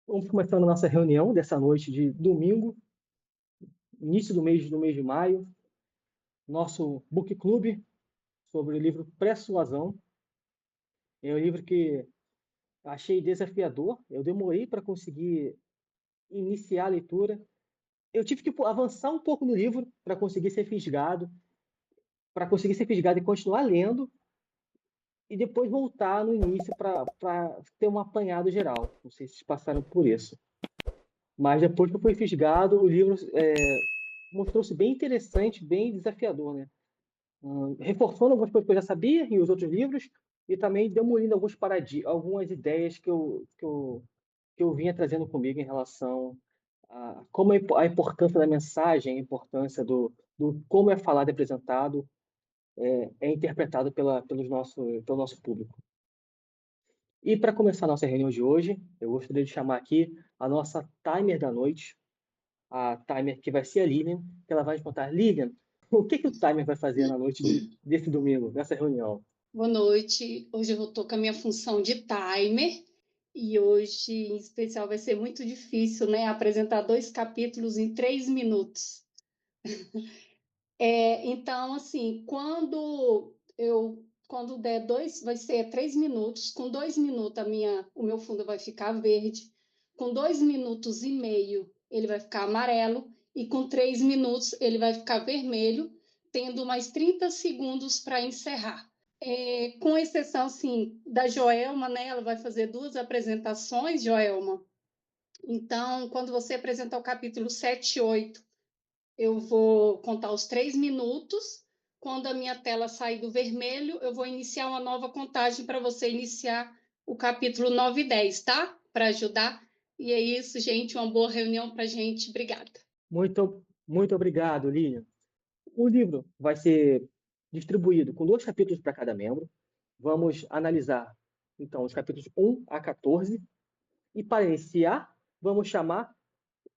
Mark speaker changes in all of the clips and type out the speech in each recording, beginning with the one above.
Speaker 1: Vamos começando a nossa reunião dessa noite de domingo, início do mês de maio, nosso book club sobre o livro Persuasão. É um livro que achei desafiador. Eu demorei para conseguir iniciar a leitura. Eu tive que avançar um pouco no livro para conseguir ser fisgado e continuar lendo, e depois voltar no início para ter um apanhado geral. Não sei se vocês passaram por isso. Mas depois que eu fui fisgado, o livro mostrou-se bem interessante, bem desafiador, né? Reforçando algumas coisas que eu já sabia em os outros livros e também demolindo algumas ideias que eu vinha trazendo comigo em relação a como a importância da mensagem, a importância do como é falado e apresentado, é interpretado pelo nosso público. E para começar a nossa reunião de hoje, eu gostaria de chamar aqui a nossa timer da noite, a timer que vai ser a Lilian, que ela vai nos contar. Lilian, o que o timer vai fazer na noite desse domingo, nessa reunião?
Speaker 2: Boa noite. Hoje eu estou com a minha função de timer e hoje, em especial, vai ser muito difícil, né? Apresentar 2 capítulos em 3 minutos. Então, assim, quando der dois, vai ser 3 minutos. Com 2 minutos, o meu fundo vai ficar verde. Com 2 minutos e meio, ele vai ficar amarelo. E com 3 minutos, ele vai ficar vermelho, tendo mais 30 segundos para encerrar. Com exceção, assim, da Joelma, né? Ela vai fazer 2 apresentações, Joelma. Então, quando você apresentar o capítulo 7 e 8, eu vou contar os 3 minutos. Quando a minha tela sair do vermelho, eu vou iniciar uma nova contagem para você iniciar o capítulo 9 e 10, tá? Para ajudar. E é isso, gente. Uma boa reunião para a gente. Obrigada.
Speaker 1: Muito obrigado, Lilian. O livro vai ser distribuído com 2 capítulos para cada membro. Vamos analisar, então, os capítulos 1 a 14. E para iniciar, vamos chamar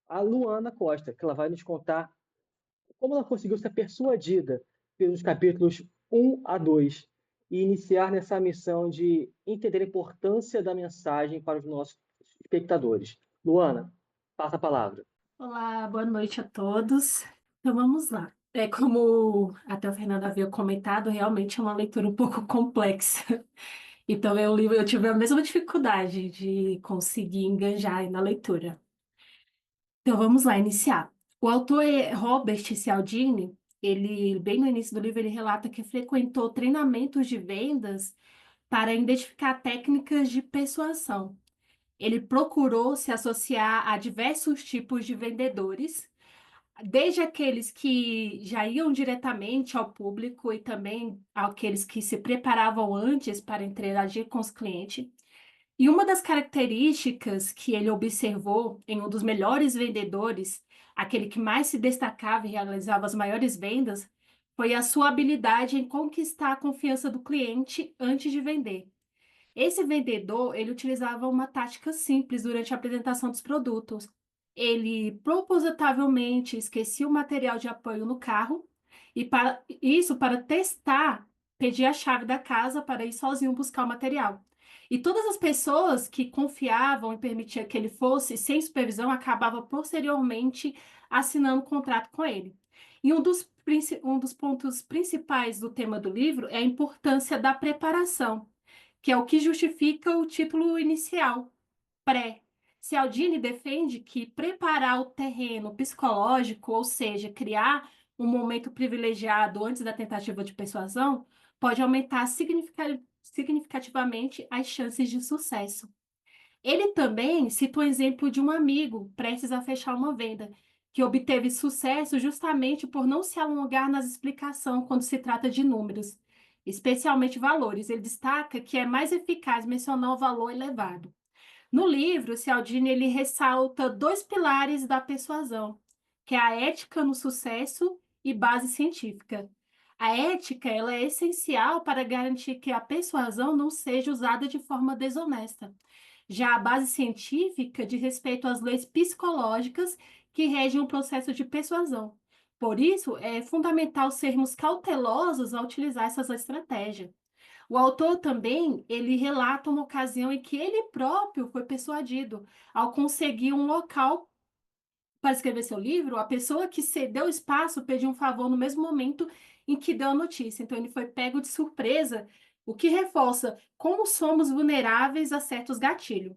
Speaker 1: a Luana Costa, que ela vai nos contar como ela conseguiu ser persuadida pelos capítulos 1 a 2 e iniciar nessa missão de entender a importância da mensagem para os nossos espectadores. Luana, passa a palavra.
Speaker 3: Olá, boa noite a todos. Então vamos lá. Como até o Fernando havia comentado, realmente é uma leitura um pouco complexa. Então eu tive a mesma dificuldade de conseguir enganjar aí na leitura. Então vamos lá, iniciar. O autor Robert Cialdini, ele, bem no início do livro, ele relata que frequentou treinamentos de vendas para identificar técnicas de persuasão. Ele procurou se associar a diversos tipos de vendedores, desde aqueles que já iam diretamente ao público e também aqueles que se preparavam antes para interagir com os clientes. E uma das características que ele observou em um dos melhores vendedores, aquele que mais se destacava e realizava as maiores vendas, foi a sua habilidade em conquistar a confiança do cliente antes de vender. Esse vendedor, ele utilizava uma tática simples durante a apresentação dos produtos. Ele propositavelmente esquecia o material de apoio no carro e para testar, pedia a chave da casa para ir sozinho buscar o material. E todas as pessoas que confiavam e permitiam que ele fosse sem supervisão acabavam posteriormente assinando um contrato com ele. E um dos pontos principais do tema do livro é a importância da preparação, que é o que justifica o título inicial, pré. Cialdini defende que preparar o terreno psicológico, ou seja, criar um momento privilegiado antes da tentativa de persuasão, pode aumentar significativamente as chances de sucesso. Ele também cita o exemplo de um amigo prestes a fechar uma venda, que obteve sucesso justamente por não se alongar nas explicações quando se trata de números, especialmente valores. Ele destaca que é mais eficaz mencionar o valor elevado. No livro, Cialdini ele ressalta 2 pilares da persuasão, que é a ética no sucesso e base científica. A ética ela é essencial para garantir que a persuasão não seja usada de forma desonesta. Já a base científica diz respeito às leis psicológicas que regem o processo de persuasão. Por isso, é fundamental sermos cautelosos ao utilizar essas estratégias. O autor também, ele relata uma ocasião em que ele próprio foi persuadido ao conseguir um local para escrever seu livro. A pessoa que cedeu espaço pediu um favor no mesmo momento em que deu a notícia. Então, ele foi pego de surpresa, o que reforça como somos vulneráveis a certos gatilhos.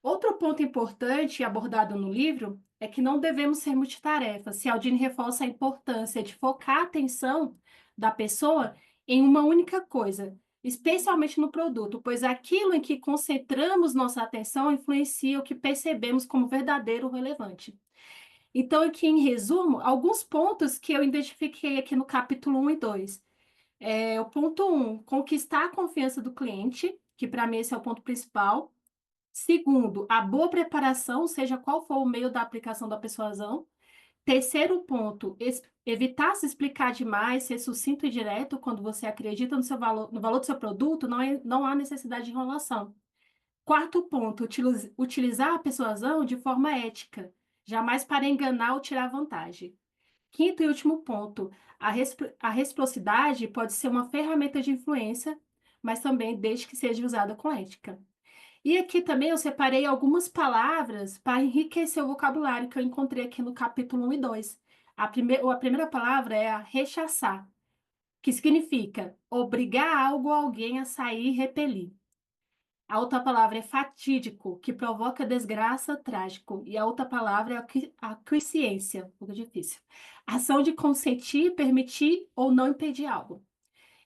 Speaker 3: Outro ponto importante abordado no livro é que não devemos ser multitarefas. Cialdini reforça a importância de focar a atenção da pessoa em uma única coisa, especialmente no produto, pois aquilo em que concentramos nossa atenção influencia o que percebemos como verdadeiro ou relevante. Então, aqui em resumo, alguns pontos que eu identifiquei aqui no capítulo 1 e 2. O ponto 1, conquistar a confiança do cliente, que para mim esse é o ponto principal. Segundo, a boa preparação, seja qual for o meio da aplicação da persuasão. Terceiro ponto, evitar se explicar demais, ser sucinto e direto quando você acredita no seu valor, no valor do seu produto, não há necessidade de enrolação. Quarto ponto, utilizar a persuasão de forma ética, jamais para enganar ou tirar vantagem. Quinto e último ponto, a reciprocidade pode ser uma ferramenta de influência, mas também desde que seja usada com ética. E aqui também eu separei algumas palavras para enriquecer o vocabulário que eu encontrei aqui no capítulo 1 e 2. A primeira palavra é a rechaçar, que significa obrigar algo ou alguém a sair e repelir. A outra palavra é fatídico, que provoca desgraça, trágico. E a outra palavra é aquiescência, um pouco difícil. Ação de consentir, permitir ou não impedir algo.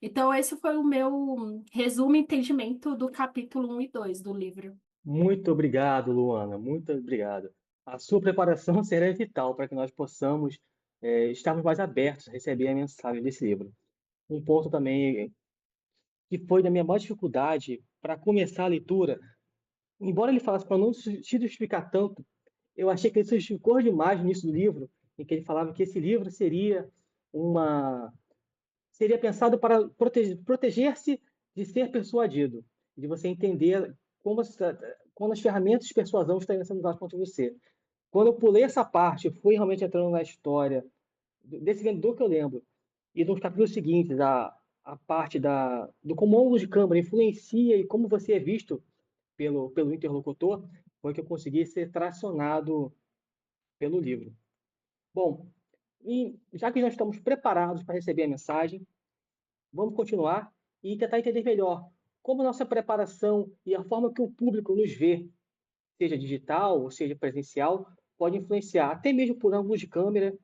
Speaker 3: Então, esse foi o meu resumo e entendimento do capítulo 1 e 2 do livro.
Speaker 1: Muito obrigado, Luana, muito obrigado. A sua preparação será vital para que nós possamos estarmos mais abertos a receber a mensagem desse livro. Um ponto também que foi da minha maior dificuldade para começar a leitura, embora ele falasse para não se justificar tanto, eu achei que ele se justificou demais no início do livro, em que ele falava que esse livro seria pensado para proteger-se de ser persuadido, de você entender quando as ferramentas de persuasão estão sendo usadas contra você. Quando eu pulei essa parte, fui realmente entrando na história desse vendedor que eu lembro, e nos capítulos seguintes, a parte do como o ângulo de câmera influencia e como você é visto pelo interlocutor, foi que eu consegui ser tracionado pelo livro. Bom, e já que nós estamos preparados para receber a mensagem, vamos continuar e tentar entender melhor como a nossa preparação e a forma que o público nos vê, seja digital ou seja presencial, pode influenciar, até mesmo por ângulos de câmera,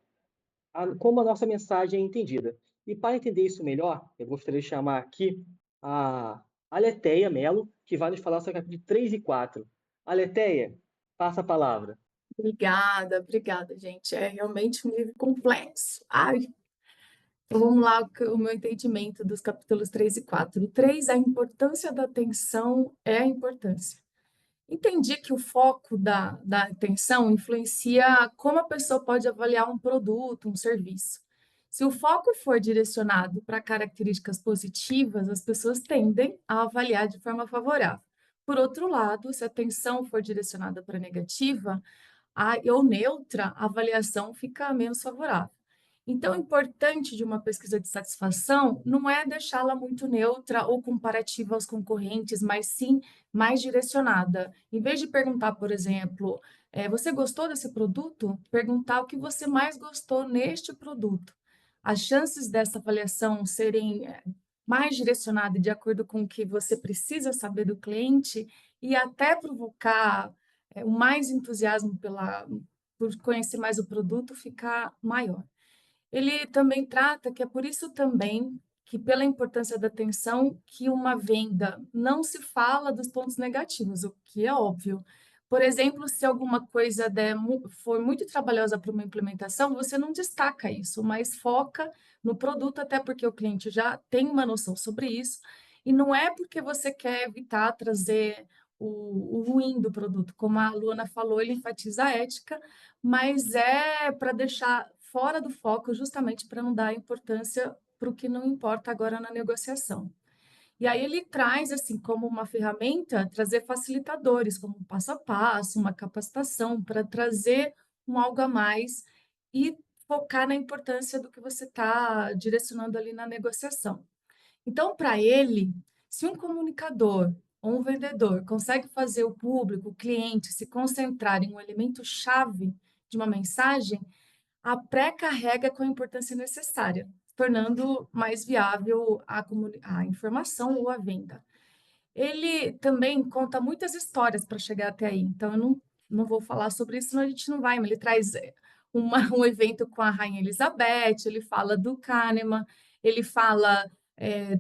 Speaker 1: como a nossa mensagem é entendida. E para entender isso melhor, eu gostaria de chamar aqui a Aletheia Mello, que vai nos falar sobre o capítulo 3 e 4. Aletheia, passa a palavra.
Speaker 4: Obrigada, gente. É realmente um livro complexo. Ai, então vamos lá, o meu entendimento dos capítulos 3 e 4. O 3, a importância da atenção é a importância. Entendi que o foco da atenção influencia como a pessoa pode avaliar um produto, um serviço. Se o foco for direcionado para características positivas, as pessoas tendem a avaliar de forma favorável. Por outro lado, se a atenção for direcionada para negativa, ou neutra, a avaliação fica menos favorável. Então, o importante de uma pesquisa de satisfação não é deixá-la muito neutra ou comparativa aos concorrentes, mas sim mais direcionada. Em vez de perguntar, por exemplo, você gostou desse produto? Perguntar o que você mais gostou neste produto. As chances dessa avaliação serem mais direcionadas de acordo com o que você precisa saber do cliente e até provocar o mais entusiasmo por conhecer mais o produto ficar maior. Ele também trata que é por isso também que, pela importância da atenção, que uma venda não se fala dos pontos negativos, o que é óbvio. Por exemplo, se alguma coisa for muito trabalhosa para uma implementação, você não destaca isso, mas foca no produto, até porque o cliente já tem uma noção sobre isso, e não é porque você quer evitar trazer o ruim do produto. Como a Luana falou, ele enfatiza a ética, mas é para deixar fora do foco, justamente para não dar importância para o que não importa agora na negociação. E aí ele traz, assim, como uma ferramenta, trazer facilitadores, como um passo a passo, uma capacitação, para trazer um algo a mais e focar na importância do que você está direcionando ali na negociação. Então, para ele, Se um comunicador ou um vendedor consegue fazer o público, o cliente, se concentrar em um elemento chave de uma mensagem, a pré-carrega com a importância necessária, tornando mais viável a informação ou a venda. Ele também conta muitas histórias para chegar até aí, então eu não vou falar sobre isso, senão a gente não vai, mas ele traz um evento com a Rainha Elizabeth, ele fala do Kahneman, ele fala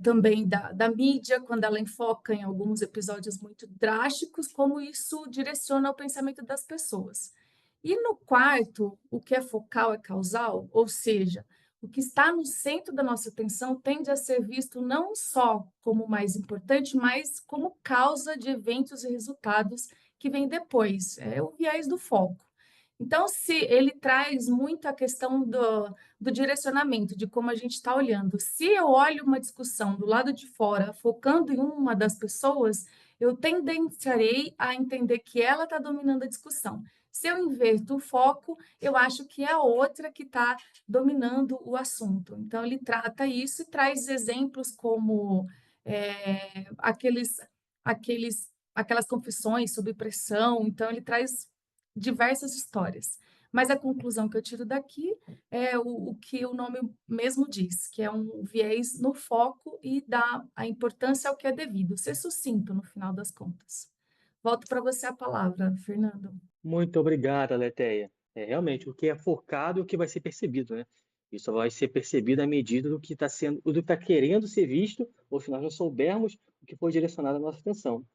Speaker 4: também da mídia, quando ela enfoca em alguns episódios muito drásticos, como isso direciona o pensamento das pessoas. E no quarto, o que é focal é causal, ou seja, o que está no centro da nossa atenção tende a ser visto não só como mais importante, mas como causa de eventos e resultados que vêm depois. É o viés do foco. Então, se ele traz muito a questão do direcionamento, de como a gente está olhando. Se eu olho uma discussão do lado de fora, focando em uma das pessoas, eu tendenciarei a entender que ela está dominando a discussão. Se eu inverto o foco, eu acho que é a outra que está dominando o assunto. Então, ele trata isso e traz exemplos como aquelas confissões sob pressão. Então, ele traz diversas histórias. Mas a conclusão que eu tiro daqui é o que o nome mesmo diz, que é um viés no foco e dá a importância ao que é devido, ser sucinto no final das contas. Volto para você a palavra, Fernando.
Speaker 1: Muito obrigada, Leteia. Realmente, o que é focado é o que vai ser percebido, né? Isso vai ser percebido à medida do que está sendo, do que está querendo ser visto, ou se nós não soubermos o que foi direcionado à nossa atenção.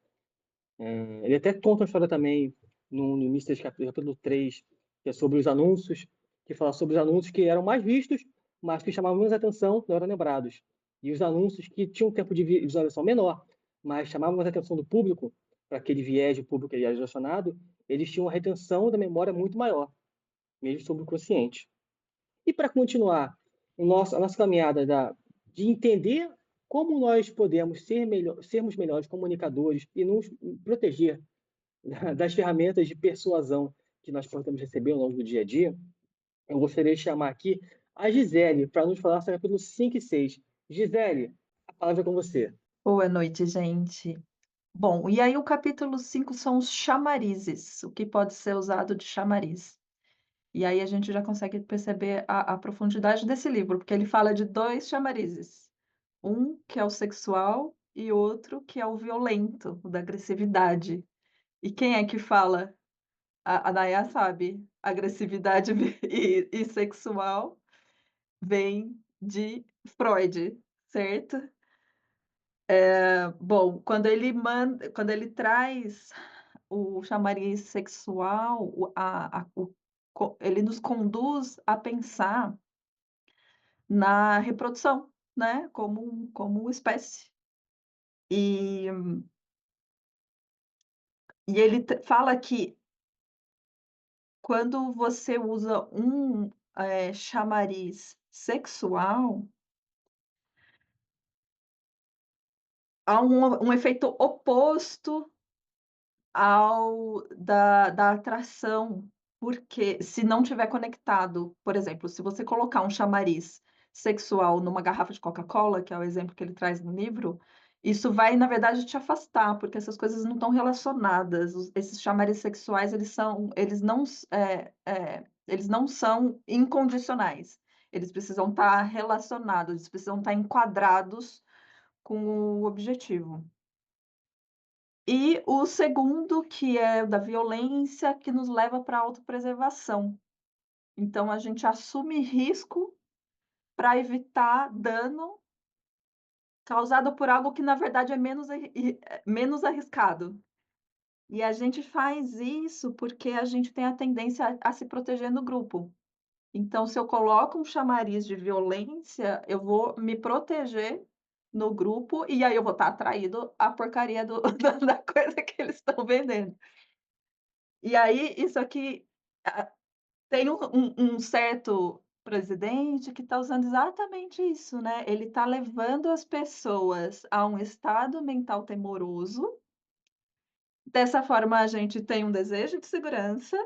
Speaker 1: Ele até conta uma história também no início desse capítulo 3, que é sobre os anúncios, que fala sobre os anúncios que eram mais vistos, mas que chamavam menos atenção, não eram lembrados. E os anúncios que tinham um tempo de visualização menor, mas chamavam mais atenção do público, para aquele viés de público que ele era direcionado, eles tinham uma retenção da memória muito maior, mesmo sobre o consciente. E para continuar a nossa caminhada de entender como nós podemos sermos melhores comunicadores e nos proteger das ferramentas de persuasão que nós podemos receber ao longo do dia a dia, eu gostaria de chamar aqui a Gisele para nos falar sobre o capítulo 5 e 6. Gisele, a palavra é com você.
Speaker 5: Boa noite, gente. Bom, e aí o capítulo 5 são os chamarizes, o que pode ser usado de chamariz. E aí a gente já consegue perceber a profundidade desse livro, porque ele fala de 2 chamarizes. Um que é o sexual e outro que é o violento, o da agressividade. E quem é que fala? A Nayá sabe, agressividade e sexual vem de Freud, certo? Bom, quando ele traz o chamariz sexual, ele nos conduz a pensar na reprodução, né, como espécie. E ele fala que quando você usa um chamariz sexual, há um efeito oposto da atração, porque se não tiver conectado, por exemplo, se você colocar um chamariz sexual numa garrafa de Coca-Cola, que é o exemplo que ele traz no livro, isso vai, na verdade, te afastar, porque essas coisas não estão relacionadas. Esses chamariz sexuais, eles não são incondicionais. Eles precisam estar relacionados, eles precisam estar enquadrados com o objetivo. E o segundo, que é da violência, que nos leva para a autopreservação. Então, a gente assume risco para evitar dano causado por algo que, na verdade, é menos arriscado. E a gente faz isso porque a gente tem a tendência a se proteger no grupo. Então, se eu coloco um chamariz de violência, eu vou me proteger no grupo e aí eu vou estar atraído à porcaria da coisa que eles estão vendendo. E aí, isso aqui, tem um certo presidente que está usando exatamente isso, né? Ele está levando as pessoas a um estado mental temoroso. Dessa forma, a gente tem um desejo de segurança,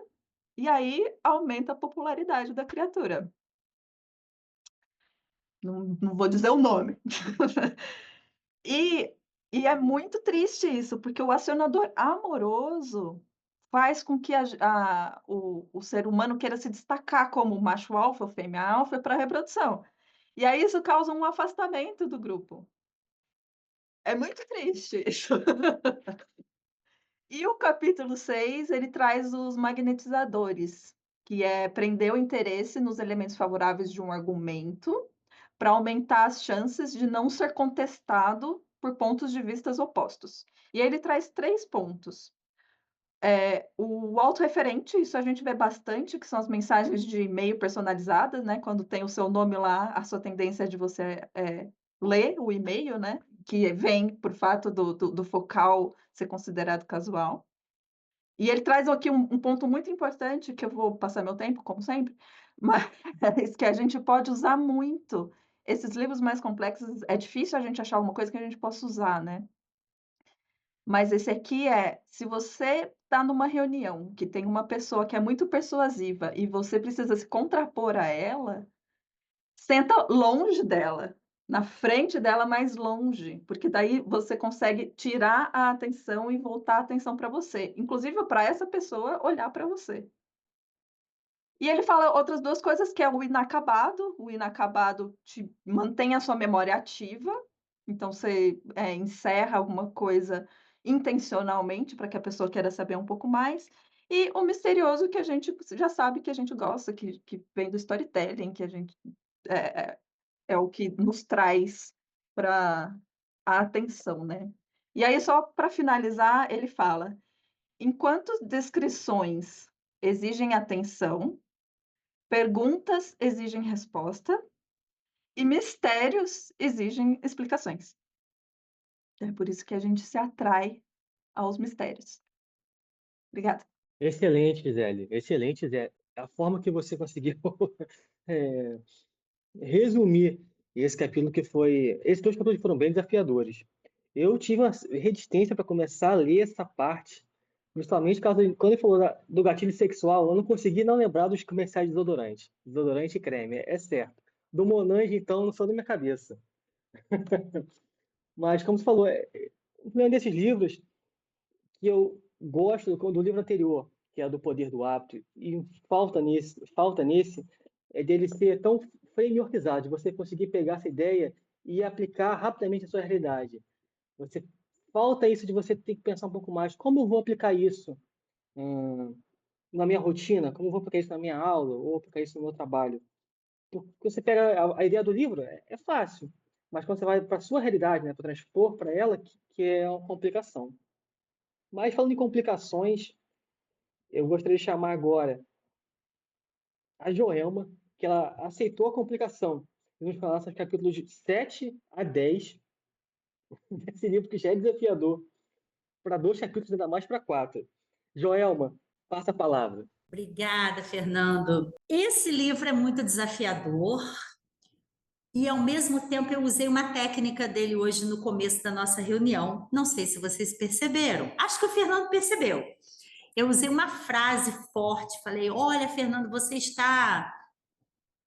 Speaker 5: e aí aumenta a popularidade da criatura. Não vou dizer o nome. E E é muito triste isso, porque o acionador amoroso faz com que o ser humano queira se destacar como macho alfa ou fêmea alfa para a reprodução. E aí isso causa um afastamento do grupo. É muito triste isso. E o capítulo 6 ele traz os magnetizadores, que é prender o interesse nos elementos favoráveis de um argumento, para aumentar as chances de não ser contestado por pontos de vistas opostos. E aí ele traz 3 pontos. O autorreferente, isso a gente vê bastante, que são as mensagens de e-mail personalizadas, né, quando tem o seu nome lá, a sua tendência é de você, ler o e-mail, né, que vem por fato do focal ser considerado casual. E ele traz aqui um ponto muito importante, que eu vou passar meu tempo, como sempre, mas que a gente pode usar muito. Esses livros mais complexos, é difícil a gente achar uma coisa que a gente possa usar, né. Mas esse aqui se você está numa reunião que tem uma pessoa que é muito persuasiva e você precisa se contrapor a ela, senta longe dela, na frente dela, mais longe, porque daí você consegue tirar a atenção e voltar a atenção para você, inclusive para essa pessoa olhar para você. E ele fala outras 2 coisas, que é o inacabado te mantém a sua memória ativa, então você, encerra alguma coisa intencionalmente para que a pessoa queira saber um pouco mais, e o misterioso que a gente já sabe que a gente gosta, que vem do storytelling, que a gente é é o que nos traz para a atenção, né. E aí só para finalizar ele fala: "Enquanto descrições exigem atenção, perguntas exigem resposta e mistérios exigem explicações. É por isso que a gente se atrai aos mistérios. Obrigada.
Speaker 1: Excelente, Gisele, excelente, Gisele. A forma que você conseguiu eh, resumir esse capítulo que foi esses 2 capítulos foram bem desafiadores. Eu tive uma resistência para começar a ler essa parte, justamente por causa de quando ele falou do gatilho sexual, eu não consegui não lembrar dos comerciais de desodorante. Desodorante e creme, é certo. Do Monange, então, não saiu da minha cabeça. Mas, como você falou, um desses livros que eu gosto do livro anterior, que é do Poder do Hábito, e falta nesse é dele ser tão frameworkizado, de você conseguir pegar essa ideia e aplicar rapidamente à sua realidade. Você falta isso de você ter que pensar um pouco mais, como eu vou aplicar isso na minha rotina, como eu vou aplicar isso na minha aula, ou aplicar isso no meu trabalho. Porque você pega a ideia do livro, é fácil, mas quando você vai para a sua realidade, né, para transpor para ela, que é uma complicação. Mas falando em complicações, eu gostaria de chamar agora a Joelma, que ela aceitou a complicação. Vamos falar sobre capítulos de 7 a 10 desse livro que já é desafiador, para 2 capítulos, ainda mais para 4. Joelma, passa a palavra.
Speaker 6: Obrigada, Fernando. Esse livro é muito desafiador e, ao mesmo tempo, eu usei uma técnica dele hoje no começo da nossa reunião. Não sei se vocês perceberam. Acho que o Fernando percebeu. Eu usei uma frase forte, falei: olha, Fernando, você está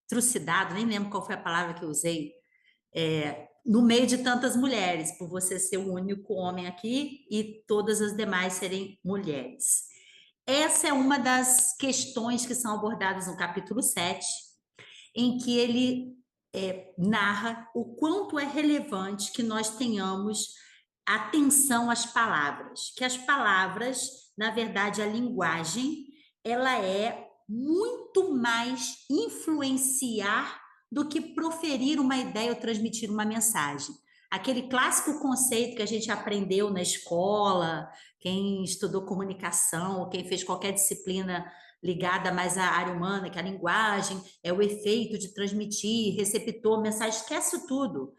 Speaker 6: trucidado, nem lembro qual foi a palavra que eu usei, no meio de tantas mulheres, por você ser o único homem aqui e todas as demais serem mulheres. Essa é uma das questões que são abordadas no capítulo 7, em que ele narra o quanto é relevante que nós tenhamos atenção às palavras, que as palavras, na verdade, a linguagem, ela é muito mais influenciar do que proferir uma ideia ou transmitir uma mensagem. Aquele clássico conceito que a gente aprendeu na escola, quem estudou comunicação, ou quem fez qualquer disciplina ligada mais à área humana, que a linguagem é o efeito de transmitir, receptor, mensagem, esquece tudo.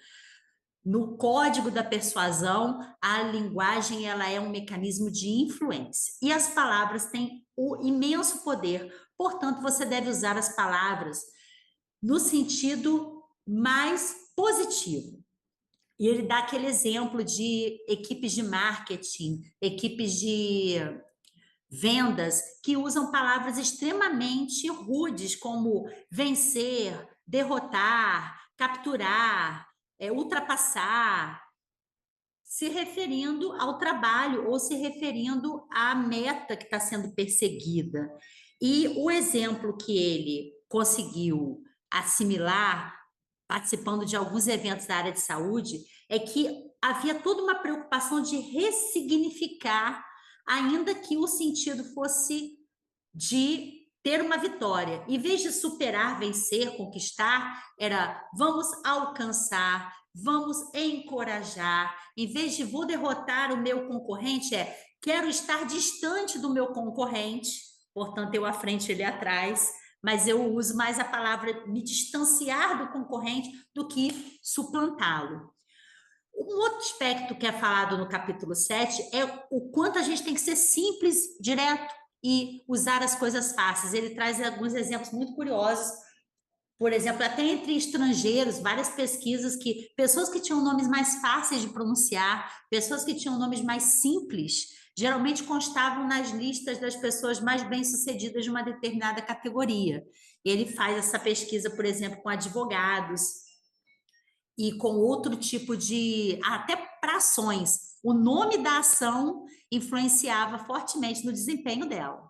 Speaker 6: No código da persuasão, a linguagem ela é um mecanismo de influência. E as palavras têm o imenso poder. Portanto, você deve usar as palavras no sentido mais positivo. E ele dá aquele exemplo de equipes de marketing, equipes de vendas que usam palavras extremamente rudes, como vencer, derrotar, capturar, ultrapassar. se referindo ao trabalho ou se referindo à meta que está sendo perseguida. E o exemplo que ele conseguiu assimilar, participando de alguns eventos da área de saúde, é que havia toda uma preocupação de ressignificar, ainda que o sentido fosse de ter uma vitória. Em vez de superar, vencer, conquistar, era vamos alcançar, vamos encorajar. Em vez de vou derrotar o meu concorrente, quero estar distante do meu concorrente, portanto, eu à frente, ele atrás, mas eu uso mais a palavra me distanciar do concorrente do que suplantá-lo. Um outro aspecto que é falado no capítulo 7 é o quanto a gente tem que ser simples, direto e usar as coisas fáceis. Ele traz alguns exemplos muito curiosos. Por exemplo, até entre estrangeiros, várias pesquisas que pessoas que tinham nomes mais fáceis de pronunciar, pessoas que tinham nomes mais simples, geralmente constavam nas listas das pessoas mais bem-sucedidas de uma determinada categoria. Ele faz essa pesquisa, por exemplo, com advogados e com outro tipo de... até para ações. O nome da ação influenciava fortemente no desempenho dela.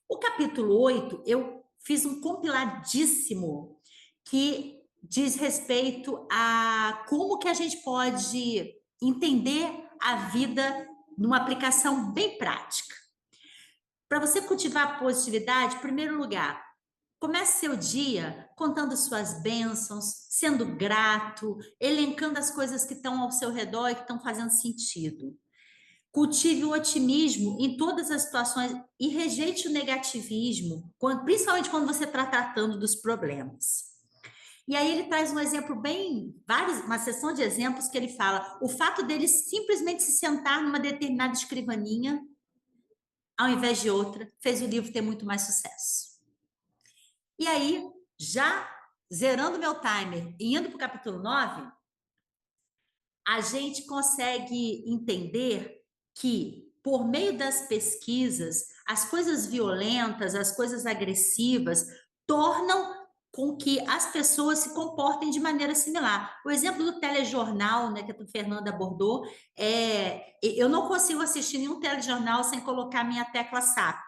Speaker 6: O capítulo 8, eu fiz um compiladíssimo que diz respeito a como que a gente pode entender a vida numa aplicação bem prática. Para você cultivar a positividade, em primeiro lugar, comece seu dia contando suas bênçãos, sendo grato, elencando as coisas que estão ao seu redor e que estão fazendo sentido. Cultive o otimismo em todas as situações e rejeite o negativismo, principalmente quando você está tratando dos problemas. E aí ele traz um exemplo uma sessão de exemplos que ele fala, o fato dele simplesmente se sentar numa determinada escrivaninha, ao invés de outra, fez o livro ter muito mais sucesso. E aí, já zerando meu timer e indo para o capítulo 9, a gente consegue entender que, por meio das pesquisas, as coisas violentas, as coisas agressivas, tornam com que as pessoas se comportem de maneira similar. O exemplo do telejornal, né, que a Fernanda abordou, eu não consigo assistir nenhum telejornal sem colocar minha tecla SAP.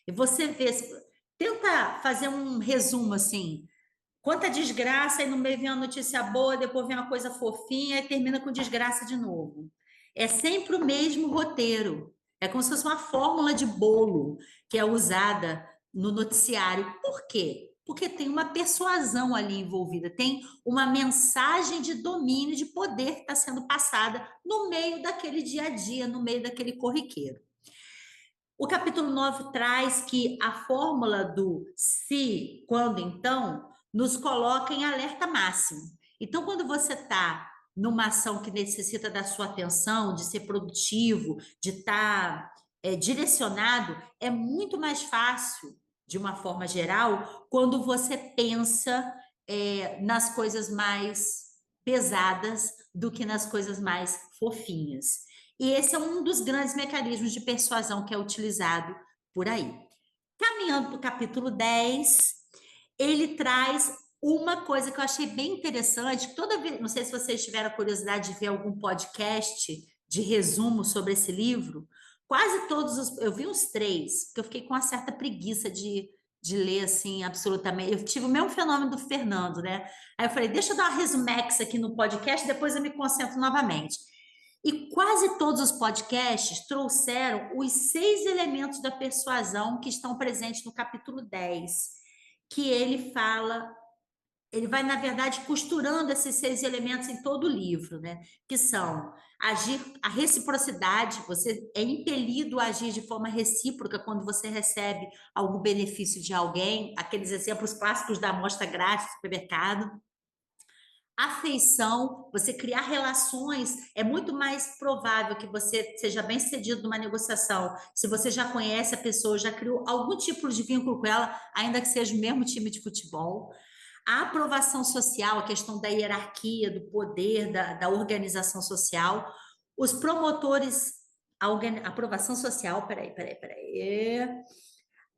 Speaker 6: E você vê, tenta fazer um resumo assim, quanta desgraça, e no meio vem uma notícia boa, depois vem uma coisa fofinha e termina com desgraça de novo. É sempre o mesmo roteiro. É como se fosse uma fórmula de bolo que é usada no noticiário. Por quê? Porque tem uma persuasão ali envolvida, tem uma mensagem de domínio, de poder que está sendo passada no meio daquele dia a dia, no meio daquele corriqueiro. O capítulo 9 traz que a fórmula do se, quando, então, nos coloca em alerta máximo. Então, quando você está numa ação que necessita da sua atenção, de ser produtivo, de estar direcionado, é muito mais fácil, de uma forma geral, quando você pensa nas coisas mais pesadas do que nas coisas mais fofinhas. E esse é um dos grandes mecanismos de persuasão que é utilizado por aí. Caminhando para o capítulo 10, ele traz uma coisa que eu achei bem interessante. Toda vez, não sei se vocês tiveram a curiosidade de ver algum podcast de resumo sobre esse livro, quase todos eu vi uns 3, porque eu fiquei com uma certa preguiça de ler assim, absolutamente. Eu tive o mesmo fenômeno do Fernando, né? Aí eu falei, deixa eu dar uma resumex aqui no podcast, depois eu me concentro novamente. E quase todos os podcasts trouxeram os 6 elementos da persuasão que estão presentes no capítulo 10, que ele fala, ele vai, na verdade, costurando esses 6 elementos em todo o livro, né? Que são a reciprocidade, você é impelido a agir de forma recíproca quando você recebe algum benefício de alguém, aqueles exemplos clássicos da amostra grátis do supermercado. Afeição, você criar relações, é muito mais provável que você seja bem-sucedido numa negociação se você já conhece a pessoa, já criou algum tipo de vínculo com ela, ainda que seja o mesmo time de futebol. A aprovação social, a questão da hierarquia, do poder, da organização social. Os promotores, a aprovação social, peraí.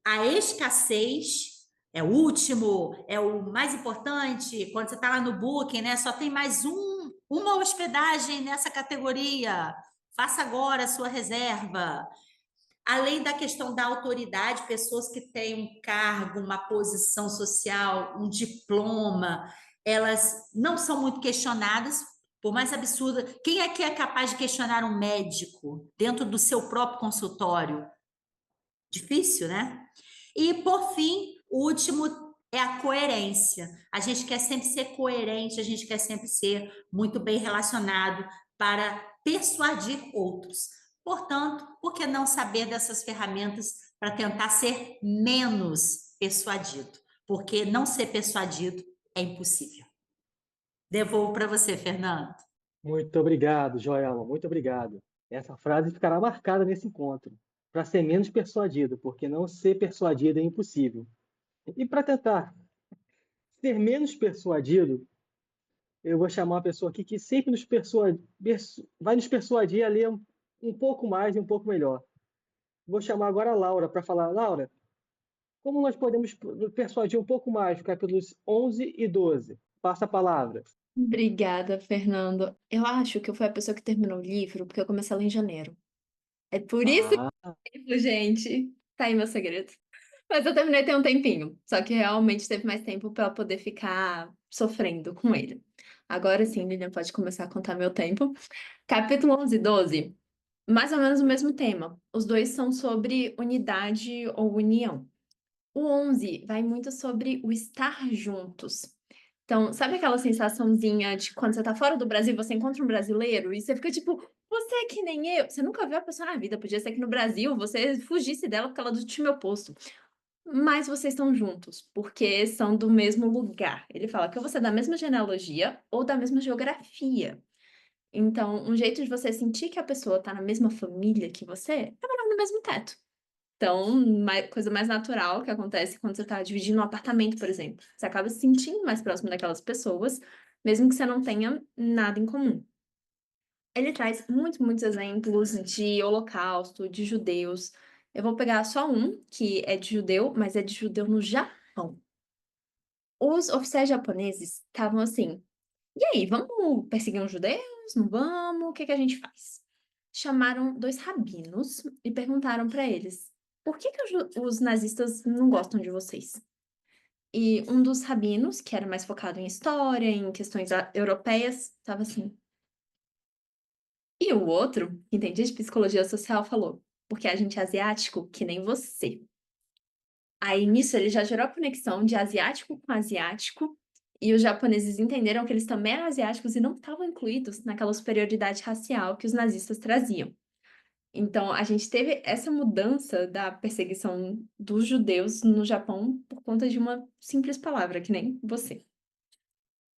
Speaker 6: A escassez, é o último, é o mais importante. Quando você está lá no Booking, né, só tem mais um uma hospedagem nessa categoria, faça agora a sua reserva. Além da questão da autoridade, pessoas que têm um cargo, uma posição social, um diploma, elas não são muito questionadas, por mais absurda. Quem é que é capaz de questionar um médico dentro do seu próprio consultório? Difícil, né? E, por fim, o último é a coerência. A gente quer sempre ser coerente, a gente quer sempre ser muito bem relacionado para persuadir outros. Portanto, por que não saber dessas ferramentas para tentar ser menos persuadido? Porque não ser persuadido é impossível. Devolvo para você, Fernando.
Speaker 1: Muito obrigado, Joelma, muito obrigado. Essa frase ficará marcada nesse encontro. Para ser menos persuadido, porque não ser persuadido é impossível. E para tentar ser menos persuadido, eu vou chamar uma pessoa aqui que sempre vai nos persuadir a ler um pouco mais e um pouco melhor. Vou chamar agora a Laura para falar. Laura, como nós podemos persuadir um pouco mais os capítulos 11 e 12? Passa a palavra.
Speaker 7: Obrigada, Fernando. Eu acho que eu fui a pessoa que terminou o livro porque eu comecei a ler em janeiro. É por isso
Speaker 1: Ah,
Speaker 7: que, gente, tá aí meu segredo. Mas eu terminei tem um tempinho, só que realmente teve mais tempo para poder ficar sofrendo com ele. Agora sim, Lilian, pode começar a contar meu tempo. Capítulo 11 e 12, mais ou menos o mesmo tema. Os dois são sobre unidade ou união. O 11 vai muito sobre o estar juntos. Então, sabe aquela sensaçãozinha de quando você tá fora do Brasil, você encontra um brasileiro e você fica tipo, você é que nem eu. Você nunca viu a pessoa na vida, podia ser que no Brasil você fugisse dela porque ela é do time oposto. Mas vocês estão juntos, porque são do mesmo lugar. Ele fala que você é da mesma genealogia ou da mesma geografia. Então, um jeito de você sentir que a pessoa tá na mesma família que você é morar no mesmo teto. Então, coisa mais natural que acontece quando você está dividindo um apartamento, por exemplo. Você acaba se sentindo mais próximo daquelas pessoas, mesmo que você não tenha nada em comum. Ele traz muitos exemplos de holocausto, de judeus. Eu vou pegar só um, que é de judeu, mas é de judeu no Japão. Os oficiais japoneses estavam assim, e aí, vamos perseguir os judeus? Não vamos? O que que a gente faz? Chamaram dois rabinos e perguntaram para eles: por que que os nazistas não gostam de vocês? E um dos rabinos, que era mais focado em história, em questões europeias, estava assim. E o outro, que entendia de psicologia social, falou: porque a gente é asiático que nem você. Aí nisso ele já gerou a conexão de asiático com asiático, e os japoneses entenderam que eles também eram asiáticos e não estavam incluídos naquela superioridade racial que os nazistas traziam. Então, a gente teve essa mudança da perseguição dos judeus no Japão por conta de uma simples palavra, que nem você.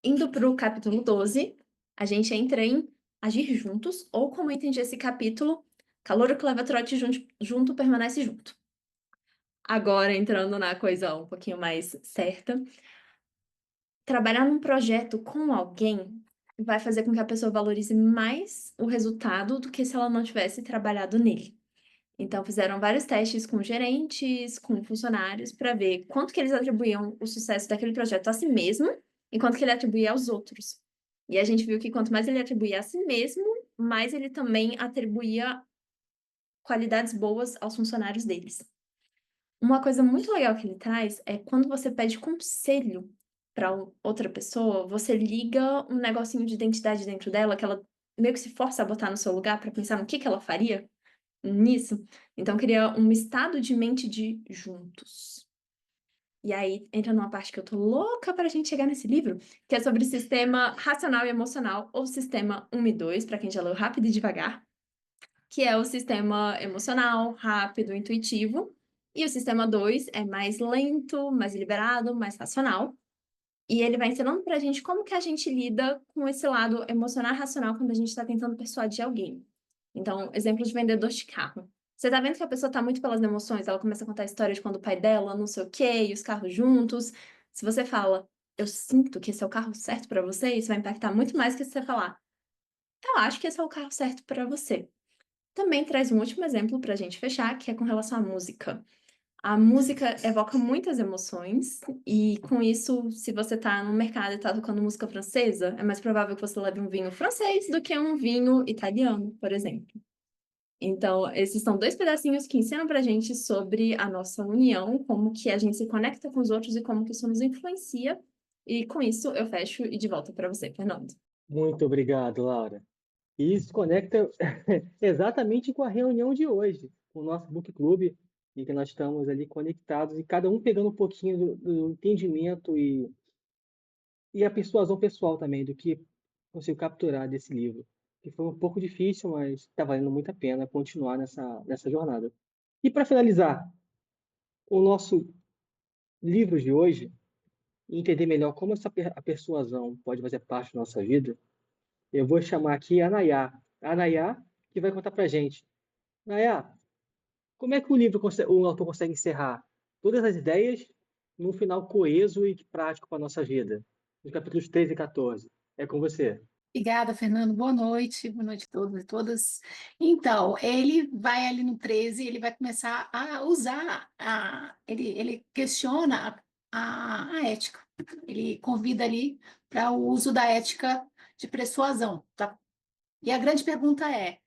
Speaker 7: Indo para o capítulo 12, a gente entra em agir juntos, ou como eu entendi esse capítulo, calouro que leva trote junto permanece junto. Agora, entrando na coisa um pouquinho mais certa, trabalhar num projeto com alguém vai fazer com que a pessoa valorize mais o resultado do que se ela não tivesse trabalhado nele. Então, fizeram vários testes com gerentes, com funcionários, para ver quanto que eles atribuíam o sucesso daquele projeto a si mesmo e quanto que ele atribuía aos outros. E a gente viu que quanto mais ele atribuía a si mesmo, mais ele também atribuía qualidades boas aos funcionários deles. Uma coisa muito legal que ele traz é quando você pede conselho para outra pessoa, você liga um negocinho de identidade dentro dela, que ela meio que se força a botar no seu lugar para pensar no que ela faria nisso. Então, cria um estado de mente de juntos. E aí entra numa parte que eu tô louca para a gente chegar nesse livro, que é sobre sistema racional e emocional, ou sistema 1 e 2, para quem já leu Rápido e Devagar, que é o sistema emocional, rápido, intuitivo, e o sistema 2 é mais lento, mais liberado, mais racional. E ele vai ensinando pra gente como que a gente lida com esse lado emocional e racional quando a gente está tentando persuadir alguém. Então, exemplo de vendedor de carro. Você tá vendo que a pessoa tá muito pelas emoções, ela começa a contar a história de quando o pai dela, não sei o quê, e os carros juntos. Se você fala, eu sinto que esse é o carro certo pra você, isso vai impactar muito mais que se você falar, eu acho que esse é o carro certo pra você. Também traz um último exemplo pra gente fechar, que é com relação à música. A música evoca muitas emoções, e com isso, se você está no mercado e está tocando música francesa, é mais provável que você leve um vinho francês do que um vinho italiano, por exemplo. Então, esses são 2 pedacinhos que ensinam pra gente sobre a nossa união, como que a gente se conecta com os outros e como que isso nos influencia. E com isso, eu fecho e de volta para você, Fernando.
Speaker 1: Muito obrigado, Laura. E isso conecta exatamente com a reunião de hoje, com o nosso book club, em que nós estamos ali conectados e cada um pegando um pouquinho do entendimento e a persuasão pessoal também do que consigo capturar desse livro, que foi um pouco difícil, mas está valendo muito a pena continuar nessa jornada. E para finalizar, o nosso livro de hoje, e entender melhor como a persuasão pode fazer parte da nossa vida, eu vou chamar aqui a Nayá. A Nayá que vai contar para a gente. Nayá, como é que o autor consegue encerrar todas as ideias num final coeso e prático para a nossa vida? Nos capítulos 13 e 14. É com você.
Speaker 8: Obrigada, Fernando. Boa noite a todos e todas. Então, ele vai ali no 13, ele vai começar a usar, ele questiona a ética. Ele convida ali para o uso da ética de persuasão, tá? E a grande pergunta é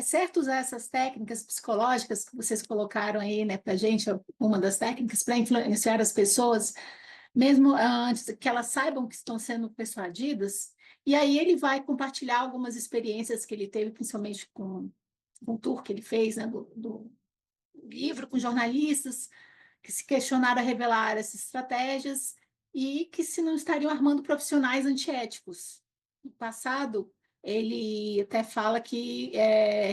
Speaker 8: certo usar essas técnicas psicológicas que vocês colocaram aí, né, para a gente, uma das técnicas para influenciar as pessoas, mesmo antes que elas saibam que estão sendo persuadidas? E aí ele vai compartilhar algumas experiências que ele teve, principalmente com o tour que ele fez, né, do livro, com jornalistas que se questionaram a revelar essas estratégias e que se não estariam armando profissionais antiéticos. No passado, ele até fala que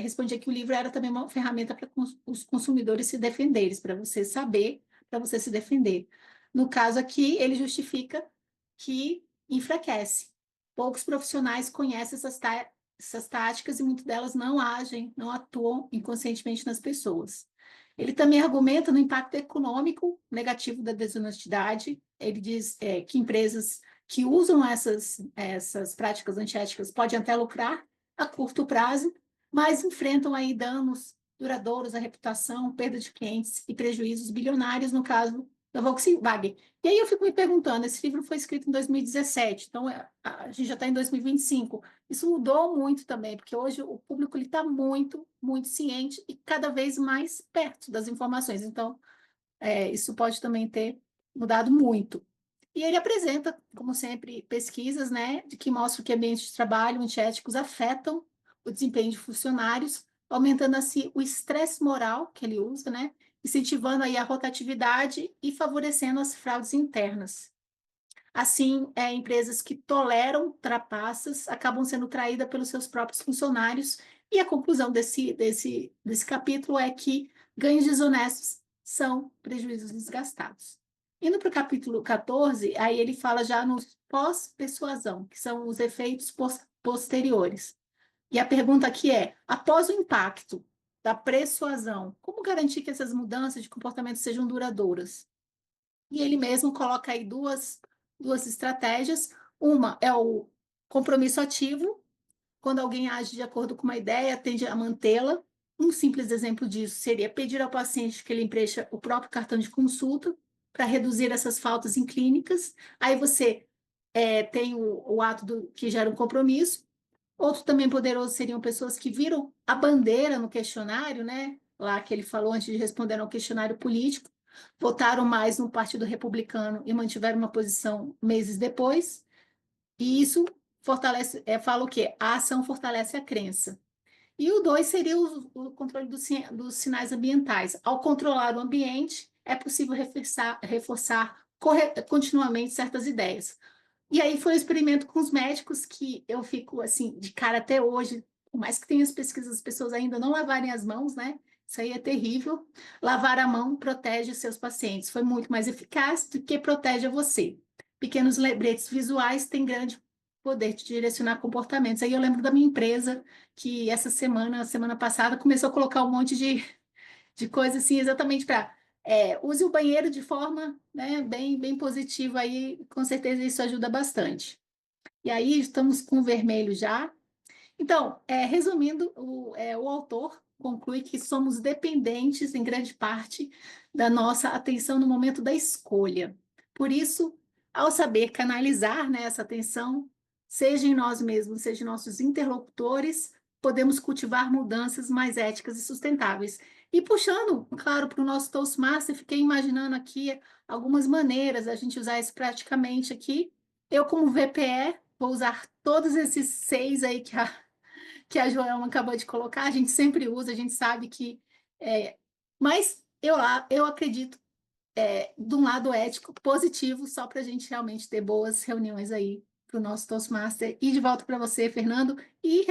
Speaker 8: respondia que o livro era também uma ferramenta para os consumidores se defenderem, para você saber, para você se defender. No caso aqui, ele justifica que enfraquece. Poucos profissionais conhecem essas táticas e muitas delas não agem, não atuam inconscientemente nas pessoas. Ele também argumenta no impacto econômico negativo da desonestidade. Ele diz que empresas que usam essas práticas antiéticas podem até lucrar a curto prazo, mas enfrentam aí danos duradouros à reputação, perda de clientes e prejuízos bilionários, no caso da Volkswagen. E aí eu fico me perguntando, esse livro foi escrito em 2017, então a gente já está em 2025. Isso mudou muito também, porque hoje o público está muito, muito ciente e cada vez mais perto das informações. Então, isso pode também ter mudado muito. E ele apresenta, como sempre, pesquisas, né, que mostram que ambientes de trabalho antiéticos afetam o desempenho de funcionários, aumentando assim o estresse moral que ele usa, né, incentivando aí a rotatividade e favorecendo as fraudes internas. Assim, empresas que toleram trapaças acabam sendo traídas pelos seus próprios funcionários, e a conclusão desse capítulo é que ganhos desonestos são prejuízos desgastados. Indo para o capítulo 14, aí ele fala já no pós-persuasão, que são os efeitos posteriores. E a pergunta aqui é, após o impacto da persuasão, como garantir que essas mudanças de comportamento sejam duradouras? E ele mesmo coloca aí duas estratégias. Uma é o compromisso ativo, quando alguém age de acordo com uma ideia, tende a mantê-la. Um simples exemplo disso seria pedir ao paciente que ele preencha o próprio cartão de consulta para reduzir essas faltas em clínicas. Aí você tem o ato que gera um compromisso. Outro também poderoso seriam pessoas que viram a bandeira no questionário, né? Lá que ele falou antes de responder ao questionário político, votaram mais no Partido Republicano e mantiveram uma posição meses depois. E isso fortalece, fala o quê? A ação fortalece a crença. E o 2 seria o controle dos sinais ambientais. Ao controlar o ambiente, é possível reforçar continuamente certas ideias. E aí foi um experimento com os médicos que eu fico assim de cara até hoje, por mais que tenha as pesquisas, as pessoas ainda não lavarem as mãos, né? Isso aí é terrível. Lavar a mão protege seus pacientes. Foi muito mais eficaz do que protege a você. Pequenos lembretes visuais têm grande poder de direcionar comportamentos. Aí eu lembro da minha empresa que essa semana passada, começou a colocar um monte de coisa assim, exatamente para use o banheiro de forma, né, bem positiva aí, com certeza isso ajuda bastante. E aí estamos com o vermelho já. Então, resumindo, o autor conclui que somos dependentes, em grande parte, da nossa atenção no momento da escolha. Por isso, ao saber canalizar, né, essa atenção, seja em nós mesmos, seja em nossos interlocutores, podemos cultivar mudanças mais éticas e sustentáveis. E puxando, claro, para o nosso Toastmaster, fiquei imaginando aqui algumas maneiras da gente usar isso praticamente aqui. Eu, como VPE, vou usar todos esses 6 aí que a Joelma acabou de colocar, a gente sempre usa, a gente sabe que... mas eu acredito de um lado ético positivo, só para a gente realmente ter boas reuniões aí para o nosso Toastmaster. E de volta para você, Fernando. E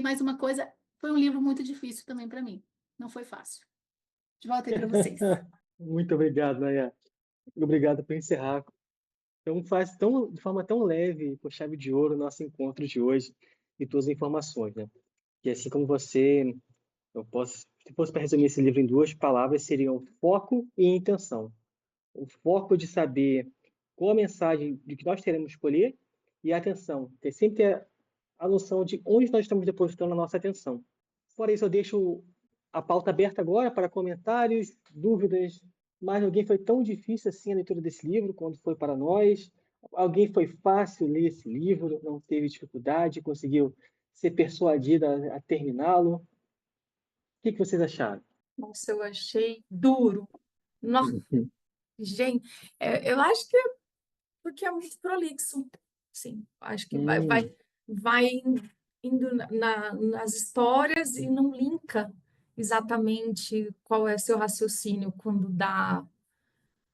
Speaker 8: mais uma coisa, foi um livro muito difícil também para mim. Não foi fácil. De volta aí para vocês.
Speaker 1: Muito obrigado, Naya. Obrigado por encerrar de forma tão leve, com chave de ouro, o nosso encontro de hoje e todas as informações, né? E assim como você, se fosse para resumir esse livro em 2 palavras, seriam foco e intenção. O foco de saber qual a mensagem de que nós teremos que escolher e a atenção, ter sempre a noção de onde nós estamos depositando a nossa atenção. Fora isso, eu deixo a pauta aberta agora para comentários, dúvidas. Mas alguém foi tão difícil assim a leitura desse livro quando foi para nós? Alguém foi fácil ler esse livro, não teve dificuldade, conseguiu ser persuadida a terminá-lo? O que vocês acharam?
Speaker 4: Nossa, eu achei duro. Nossa, gente, eu acho que é porque é muito prolixo. Sim, acho que vai indo nas histórias e não linka exatamente qual é seu raciocínio quando dá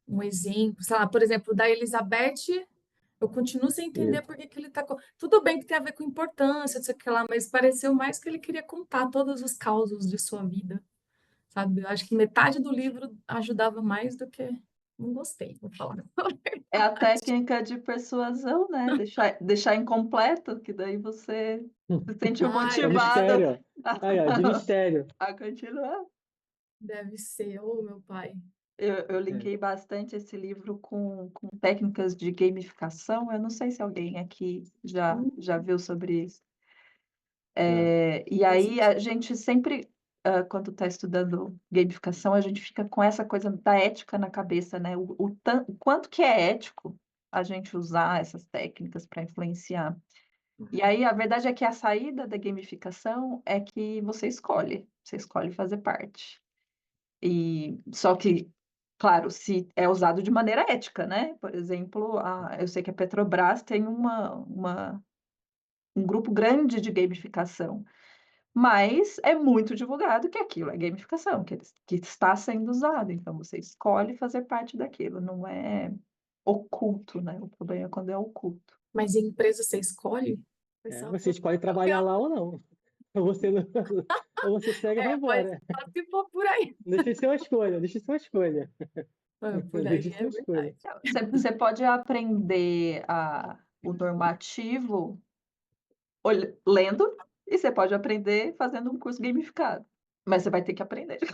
Speaker 4: um exemplo. Sei lá, por exemplo, da Elizabeth, eu continuo sem entender por que ele está... Tudo bem que tem a ver com importância, não sei o que lá, mas pareceu mais que ele queria contar todos os causos de sua vida, sabe? Eu acho que metade do livro ajudava mais do que... Não gostei, vou falar.
Speaker 5: É a técnica de persuasão, né? Deixar incompleto, que daí você se sente
Speaker 4: Ai,
Speaker 1: De
Speaker 5: motivada
Speaker 1: mistério. De mistério.
Speaker 5: a continuar.
Speaker 4: deve ser, ô meu pai.
Speaker 5: Eu linkei bastante esse livro com técnicas de gamificação. Eu não sei se alguém aqui já viu sobre isso. E aí, a gente sempre, quando está estudando gamificação, a gente fica com essa coisa da ética na cabeça, né? O quanto que é ético a gente usar essas técnicas para influenciar. E aí, a verdade é que a saída da gamificação é que você escolhe fazer parte. Só que, claro, se é usado de maneira ética, né? Por exemplo, eu sei que a Petrobras tem um grupo grande de gamificação, mas é muito divulgado que aquilo é gamificação, que está sendo usado. Então, você escolhe fazer parte daquilo, não é oculto, né? O problema é quando é oculto.
Speaker 4: Mas em empresa você escolhe?
Speaker 1: Você escolhe trabalhar lá ou não. Ou você, ou você segue e vai embora.
Speaker 4: Só se for por aí.
Speaker 1: Deixa ser uma escolha, deixa ser uma escolha.
Speaker 4: Por aí
Speaker 1: Deixa ser
Speaker 4: é
Speaker 1: uma escolha.
Speaker 4: verdade.
Speaker 5: Você pode aprender o normativo lendo, e você pode aprender fazendo um curso gamificado. Mas você vai ter que aprender.
Speaker 4: Que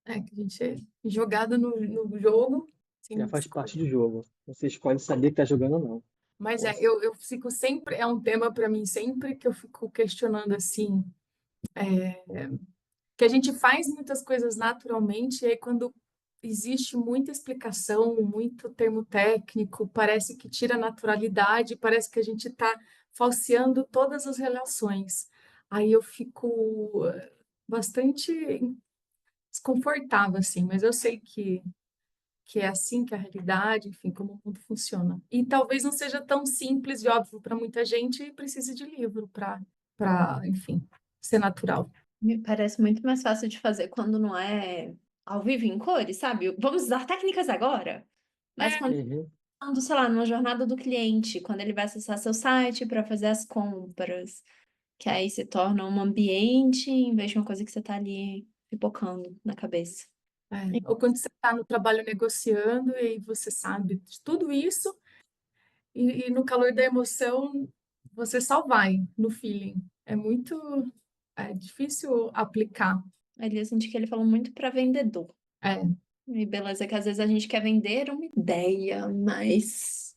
Speaker 4: a gente é jogada no jogo.
Speaker 1: Já faz parte do jogo. Você escolhe saber que está jogando ou não.
Speaker 4: Mas eu fico sempre, é um tema para mim sempre que eu fico questionando assim, que a gente faz muitas coisas naturalmente, e aí quando existe muita explicação, muito termo técnico, parece que tira a naturalidade, parece que a gente está falseando todas as relações. Aí eu fico bastante desconfortável, assim, mas eu sei que é assim que é a realidade, enfim, como o mundo funciona. E talvez não seja tão simples e óbvio para muita gente e precise de livro para, enfim, ser natural.
Speaker 7: Me parece muito mais fácil de fazer quando não é ao vivo em cores, sabe? Vamos usar técnicas agora. Mas quando, sei lá, numa jornada do cliente, quando ele vai acessar seu site para fazer as compras, que aí se torna um ambiente em vez de uma coisa que você está ali pipocando na cabeça.
Speaker 4: Ou quando você está no trabalho negociando e aí você sabe de tudo isso e no calor da emoção você só vai no feeling. É muito difícil aplicar.
Speaker 7: Ali eu senti que ele falou muito para vendedor. E beleza, que às vezes a gente quer vender uma ideia, mas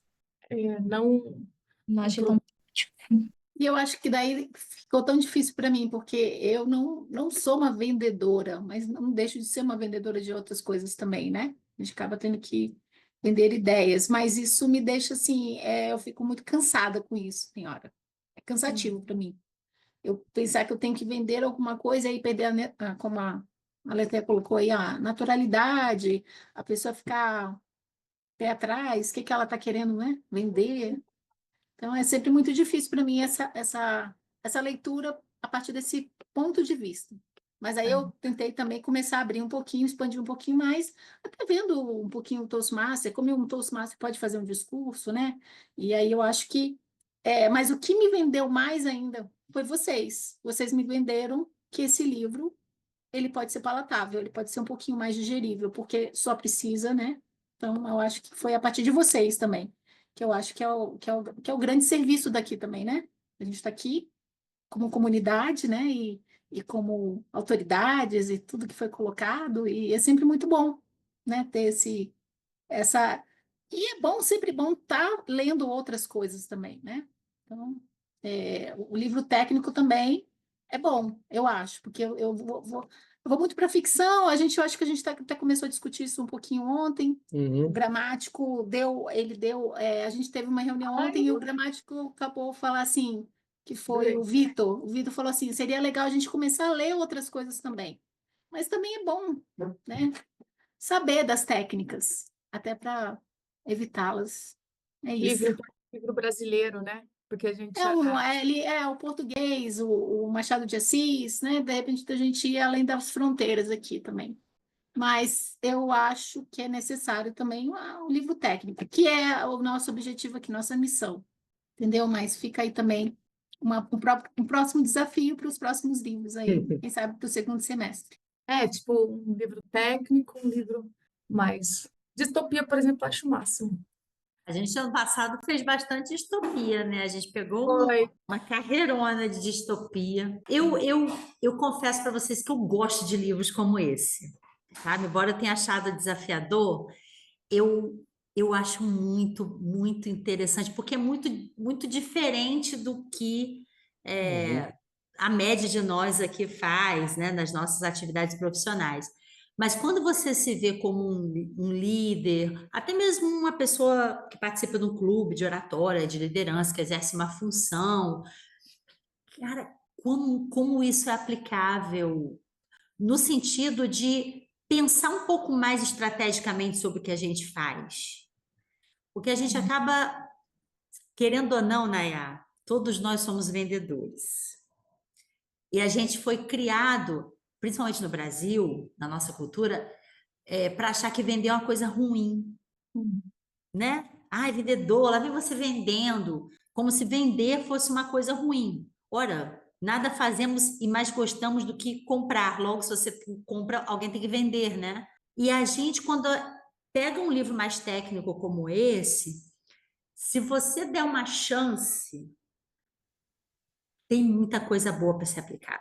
Speaker 4: não
Speaker 7: não achei tão prático.
Speaker 8: E eu acho que daí ficou tão difícil para mim, porque eu não sou uma vendedora, mas não deixo de ser uma vendedora de outras coisas também, né? A gente acaba tendo que vender ideias, mas isso me deixa assim, eu fico muito cansada com isso, senhora. É cansativo para mim. Eu pensar que eu tenho que vender alguma coisa e perder, como a Letéia colocou aí, a naturalidade, a pessoa ficar pé atrás, o que que ela está querendo, né? Vender. Então, é sempre muito difícil para mim essa leitura a partir desse ponto de vista. Mas aí eu tentei também começar a abrir um pouquinho, expandir um pouquinho mais, até vendo um pouquinho o Toastmaster, como um Toastmaster pode fazer um discurso, né? E aí eu acho que... mas o que me vendeu mais ainda foi vocês. Vocês me venderam que esse livro, ele pode ser palatável, ele pode ser um pouquinho mais digerível, porque só precisa, né? Então, eu acho que foi a partir de vocês também, que eu acho que é o grande serviço daqui também, né? A gente está aqui como comunidade, né? E como autoridades e tudo que foi colocado, e é sempre muito bom, né? Ter essa... E é bom, sempre bom estar lendo outras coisas também, né? Então, o livro técnico também é bom, eu acho, porque eu vou muito para ficção. Eu acho que a gente até começou a discutir isso um pouquinho ontem. O
Speaker 1: Uhum.
Speaker 8: gramático a gente teve uma reunião ontem e o gramático acabou de falar assim, que foi o Vitor. O Vitor falou assim, seria legal a gente começar a ler outras coisas também. Mas também é bom, né? Saber das técnicas, até para evitá-las. É isso.
Speaker 4: Livro brasileiro, né? Porque a gente...
Speaker 8: O português, o Machado de Assis, né? De repente a gente ir além das fronteiras aqui também. Mas eu acho que é necessário também o livro técnico, que é o nosso objetivo aqui, nossa missão, entendeu? Mas fica aí também um próximo desafio para os próximos livros aí, quem sabe para o segundo semestre.
Speaker 4: tipo, um livro técnico, um livro mais... Distopia, por exemplo, eu acho o máximo.
Speaker 6: A gente, ano passado, fez bastante distopia, né? A gente pegou
Speaker 4: Foi.
Speaker 6: uma carreirona de distopia. Eu confesso para vocês que eu gosto de livros como esse, sabe? Embora eu tenha achado desafiador, eu acho muito, muito interessante, porque é muito, muito diferente do que a média de nós aqui faz, né? Nas nossas atividades profissionais. Mas quando você se vê como um líder, até mesmo uma pessoa que participa de um clube de oratória, de liderança, que exerce uma função, cara, como isso é aplicável no sentido de pensar um pouco mais estrategicamente sobre o que a gente faz. Porque a gente acaba, querendo ou não, Nayá, todos nós somos vendedores. E a gente foi criado, principalmente no Brasil, na nossa cultura, para achar que vender é uma coisa ruim, né? Ai, vendedor, lá vem você vendendo, como se vender fosse uma coisa ruim. Ora, nada fazemos e mais gostamos do que comprar. Logo, se você compra, alguém tem que vender, né? E a gente, quando pega um livro mais técnico como esse, se você der uma chance, tem muita coisa boa para ser aplicada.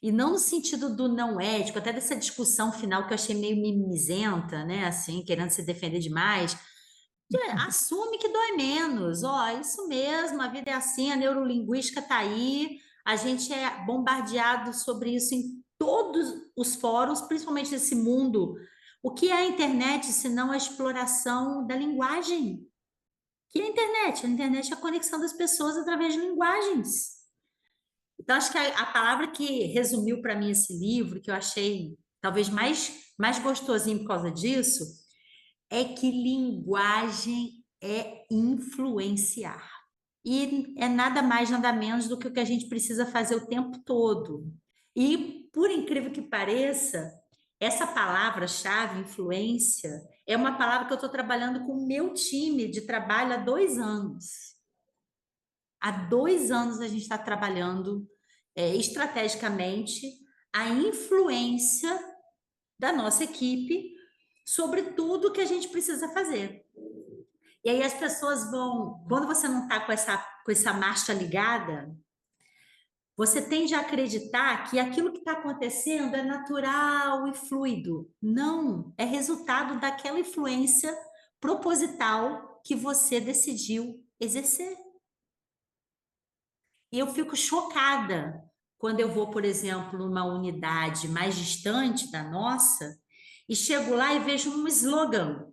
Speaker 6: E não no sentido do não ético, até dessa discussão final que eu achei meio mimizenta, né? Assim, querendo se defender demais. Assume que dói menos. Ó, isso mesmo, a vida é assim, a neurolinguística está aí, a gente é bombardeado sobre isso em todos os fóruns, principalmente nesse mundo. O que é a internet, se não a exploração da linguagem? O que é a internet? A internet é a conexão das pessoas através de linguagens. Então, acho que a palavra que resumiu para mim esse livro, que eu achei talvez mais gostosinho por causa disso, é que linguagem é influenciar. E é nada mais, nada menos do que o que a gente precisa fazer o tempo todo. E, por incrível que pareça, essa palavra-chave, influência, é uma palavra que eu estou trabalhando com o meu time de trabalho há 2 anos. Há 2 anos a gente está trabalhando estrategicamente a influência da nossa equipe sobre tudo que a gente precisa fazer. E aí as pessoas vão... Quando você não está com essa marcha ligada, você tende a acreditar que aquilo que está acontecendo é natural e fluido. Não, é resultado daquela influência proposital que você decidiu exercer. E eu fico chocada quando eu vou, por exemplo, numa unidade mais distante da nossa e chego lá e vejo um slogan.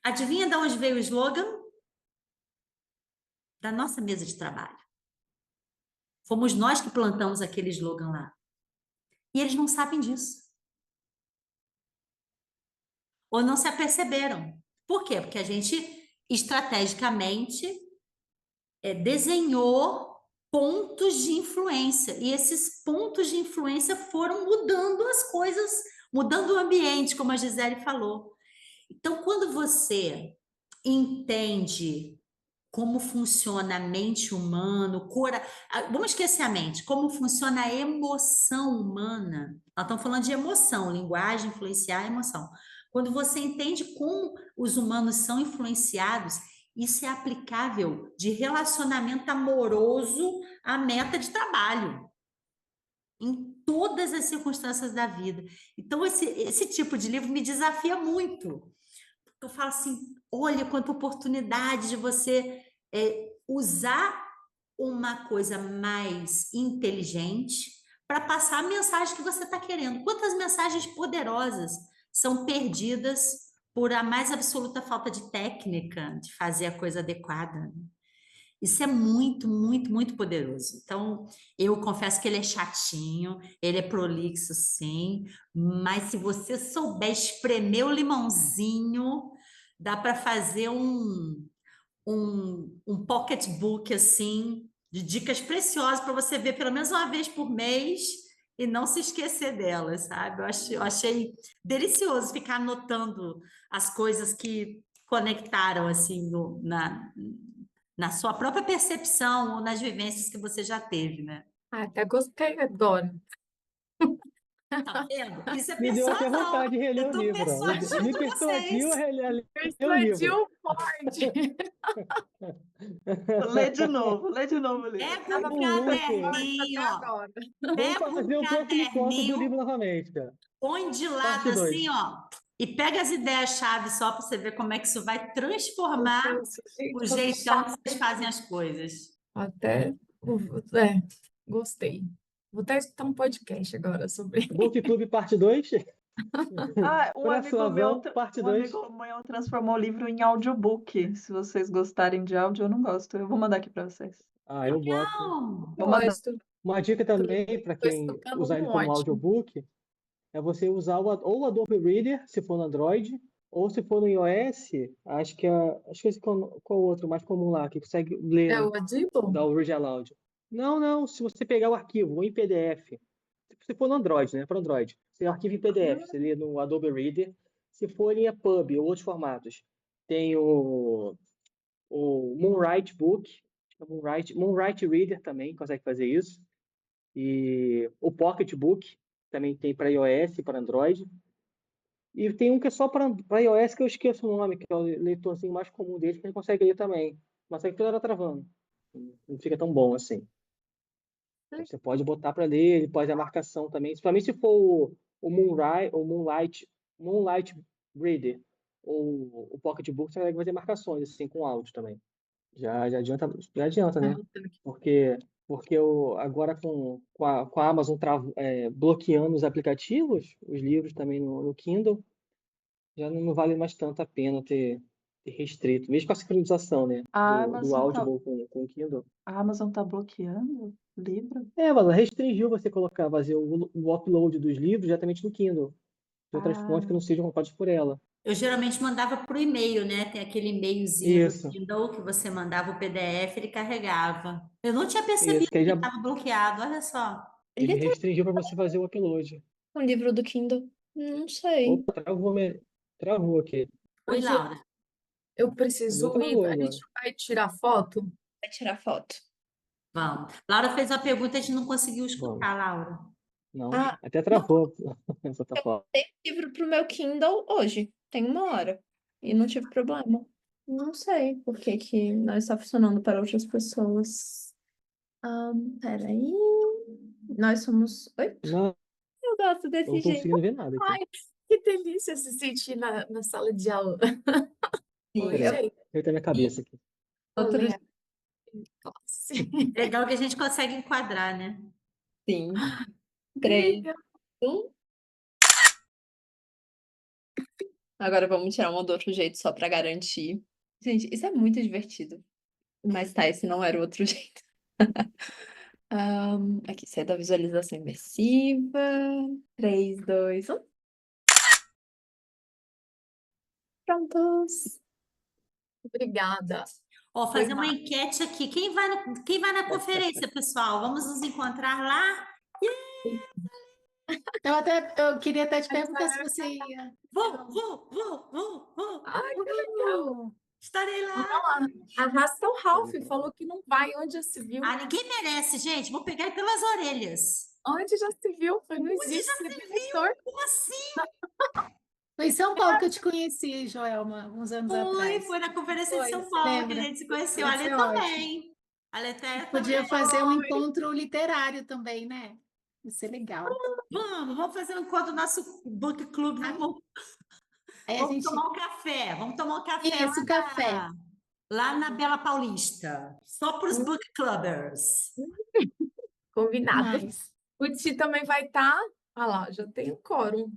Speaker 6: Adivinha de onde veio o slogan? Da nossa mesa de trabalho. Fomos nós que plantamos aquele slogan lá. E eles não sabem disso. Ou não se aperceberam. Por quê? Porque a gente, estrategicamente, desenhou pontos de influência. E esses pontos de influência foram mudando as coisas, mudando o ambiente, como a Gisele falou. Então, quando você entende como funciona a mente humana, vamos esquecer a mente, como funciona a emoção humana. Nós estamos falando de emoção, linguagem, influenciar a emoção. Quando você entende como os humanos são influenciados, isso é aplicável de relacionamento amoroso à meta de trabalho, em todas as circunstâncias da vida. Então, esse tipo de livro me desafia muito. Eu falo assim, olha quanta oportunidade de você usar uma coisa mais inteligente para passar a mensagem que você está querendo. Quantas mensagens poderosas são perdidas por a mais absoluta falta de técnica de fazer a coisa adequada? Isso é muito, muito, muito poderoso. Então, eu confesso que ele é chatinho, ele é prolixo, sim, mas se você souber espremer o limãozinho, dá para fazer um pocketbook, assim, de dicas preciosas para você ver pelo menos uma vez por mês e não se esquecer delas, sabe? Eu achei delicioso ficar anotando as coisas que conectaram, assim, na sua própria percepção ou nas vivências que você já teve, né?
Speaker 4: Até gostei agora.
Speaker 6: Tá vendo? Isso é
Speaker 1: Me deu até
Speaker 6: persuasão.
Speaker 1: vontade de reler
Speaker 6: Eu
Speaker 1: o
Speaker 6: estou
Speaker 1: livro. Ó. Me
Speaker 6: persuadindo
Speaker 1: persuadiu
Speaker 6: vocês.
Speaker 1: a ler o livro.
Speaker 4: Persuadiu forte.
Speaker 5: Lê de novo o livro.
Speaker 6: Pega
Speaker 4: Tava
Speaker 6: um
Speaker 1: Hulk.
Speaker 6: caderninho,
Speaker 4: até
Speaker 6: ó.
Speaker 4: agora.
Speaker 1: Vamos
Speaker 6: Pega um
Speaker 1: fazer o próximo encontro do livro
Speaker 6: caderninho,
Speaker 1: novamente, cara.
Speaker 6: põe de lado
Speaker 1: Parte 2.
Speaker 6: assim, ó, e pega as ideias-chave só para você ver como é que isso vai transformar
Speaker 4: Gente,
Speaker 6: o
Speaker 4: tô
Speaker 6: jeitão que vocês fazem as coisas.
Speaker 4: até, gostei. Vou até escutar um podcast agora sobre.
Speaker 1: Book Club parte 2.
Speaker 5: Ah, um amigo meu,
Speaker 1: parte
Speaker 5: um
Speaker 1: 2.
Speaker 5: amigo meu transformou o livro em audiobook. Se vocês gostarem de áudio, eu não gosto. Eu vou mandar aqui para vocês.
Speaker 1: Ah, eu boto.
Speaker 6: Não,
Speaker 5: Vou mandar.
Speaker 4: Gosto.
Speaker 1: Uma dica também para
Speaker 4: Tô
Speaker 1: quem
Speaker 4: escutando
Speaker 1: usar ele como
Speaker 4: ótimo.
Speaker 1: audiobook é você usar ou o Adobe Reader, se for no Android, ou se for no iOS, acho que qual o outro mais comum lá, que consegue ler,
Speaker 4: É
Speaker 1: né?
Speaker 4: o Audible?
Speaker 1: Da Read Aloud. Não, se você pegar o arquivo ou em PDF, se for no Android, né, para Android, você arquiva em PDF, você lê no Adobe Reader. Se for em EPUB ou outros formatos, tem o Moonwrite Book, Moonwrite Reader também consegue fazer isso, e o Pocket Book também tem para iOS e para Android. E tem um que é só para iOS, que eu esqueço o nome, que é o leitorzinho mais comum dele, que ele consegue ler também. Mas só que toda hora travando. Não fica tão bom assim. Então, você pode botar para ler, ele pode a marcação também. Principalmente se for o Moonlight Reader ou o Pocket Book, você consegue fazer marcações assim, com áudio também. Já adianta, né? Porque agora com a Amazon bloqueando os aplicativos, os livros também no Kindle, já não vale mais tanto a pena ter restrito, mesmo com a sincronização, né?
Speaker 5: A
Speaker 1: Do
Speaker 5: Amazon tá,
Speaker 1: Audible com o Kindle.
Speaker 5: a Amazon tá bloqueando o livro?
Speaker 1: Mas ela restringiu você fazer o upload dos livros diretamente no Kindle, de outras fontes que não sejam ocupadas por ela.
Speaker 6: eu geralmente mandava por e-mail, né? Tem aquele e-mailzinho do
Speaker 1: Isso,
Speaker 6: Kindle que você mandava o PDF, ele carregava. Eu não tinha
Speaker 1: isso,
Speaker 6: percebido
Speaker 1: que aí
Speaker 6: que
Speaker 1: já
Speaker 6: estava bloqueado, olha só.
Speaker 1: ele
Speaker 7: Ele tá
Speaker 1: restringiu para você fazer o upload.
Speaker 7: com o livro do Kindle? Não sei.
Speaker 1: Opa, travou aqui.
Speaker 6: Oi,
Speaker 4: Hoje
Speaker 6: Laura.
Speaker 4: eu
Speaker 1: O meu
Speaker 4: preciso ir.
Speaker 1: travou
Speaker 4: A
Speaker 1: agora.
Speaker 4: gente vai tirar foto?
Speaker 7: Vai tirar foto.
Speaker 6: Vamos. Laura fez uma pergunta, a gente não conseguiu escutar, Laura.
Speaker 1: Não,
Speaker 7: Ah,
Speaker 1: até travou essa plataforma.
Speaker 7: dei livro pro meu Kindle hoje. Tem 1 hora. E não tive problema. Não sei por que que não está funcionando para outras pessoas. Peraí. Nós somos 8?
Speaker 1: Não,
Speaker 7: Eu gosto
Speaker 1: não
Speaker 7: desse
Speaker 1: estou
Speaker 7: jeito.
Speaker 1: conseguindo ver nada aqui.
Speaker 4: Ai, que delícia se sentir na sala de aula. Oi,
Speaker 1: Peraí,
Speaker 4: gente.
Speaker 1: eu tenho minha cabeça aqui.
Speaker 7: Outro
Speaker 4: Olê,
Speaker 7: dia
Speaker 4: Classe.
Speaker 6: Legal que a gente consegue enquadrar, né?
Speaker 7: Sim. 3,
Speaker 4: Amiga,
Speaker 7: 1. Agora vamos tirar uma do outro jeito só para garantir. Gente, isso é muito divertido. Mas tá, esse não era o outro jeito. Aqui, sair da visualização imersiva. 3, 2, 1. Prontos.
Speaker 4: obrigada.
Speaker 6: Ó,
Speaker 4: Foi
Speaker 6: fazer uma enquete aqui. Quem vai na conferência, pessoal? Vamos nos encontrar lá?
Speaker 8: Eu queria até te perguntar se você ia.
Speaker 6: Vou.
Speaker 4: Ai, que legal.
Speaker 8: Uhul.
Speaker 6: Estarei lá.
Speaker 4: Arrasta o Ralph, falou que não vai. Onde já se viu?
Speaker 6: Ah, ninguém merece, gente. Vou pegar ele pelas orelhas.
Speaker 4: Onde já se viu? Foi no
Speaker 6: Onde
Speaker 4: existe
Speaker 6: já se
Speaker 4: professor.
Speaker 6: Como assim?
Speaker 8: Foi em São Paulo que eu te conheci, Joelma, uns anos atrás.
Speaker 6: Foi na conferência de
Speaker 4: Foi,
Speaker 6: São
Speaker 4: você
Speaker 6: Paulo que a
Speaker 8: lembra?
Speaker 6: gente se conheceu.
Speaker 8: Vai
Speaker 6: A Lê
Speaker 8: ser ótimo.
Speaker 6: também. A Letéia
Speaker 8: Podia
Speaker 6: também.
Speaker 8: fazer um encontro literário também, né? Ia ser legal.
Speaker 6: Vamos fazer um encontro do nosso book club.
Speaker 8: Aí a
Speaker 6: Vamos
Speaker 8: gente.
Speaker 6: tomar um café. Vamos tomar um café
Speaker 8: Isso, café.
Speaker 6: lá na Bela Paulista. Só para os book clubbers.
Speaker 4: Combinado.
Speaker 8: Mais.
Speaker 4: O Ti também vai estar. Olha lá, já tem o quórum.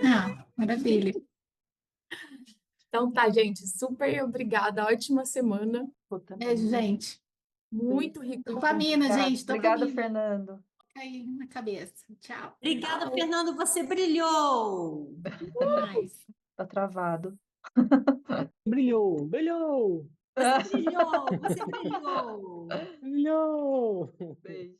Speaker 8: Ah, maravilha.
Speaker 4: Então tá, gente. Super obrigada. Ótima semana.
Speaker 8: Beijo, gente.
Speaker 4: Muito rica.
Speaker 8: Dopamina, gente.
Speaker 5: Obrigada,
Speaker 8: Dopamina.
Speaker 5: Fernando.
Speaker 8: Fica aí na cabeça. Tchau.
Speaker 6: Obrigada, Fernando. Você brilhou.
Speaker 8: Até mais.
Speaker 5: Tá travado.
Speaker 1: Brilhou.
Speaker 6: Você brilhou.
Speaker 1: Brilhou.
Speaker 5: Beijo.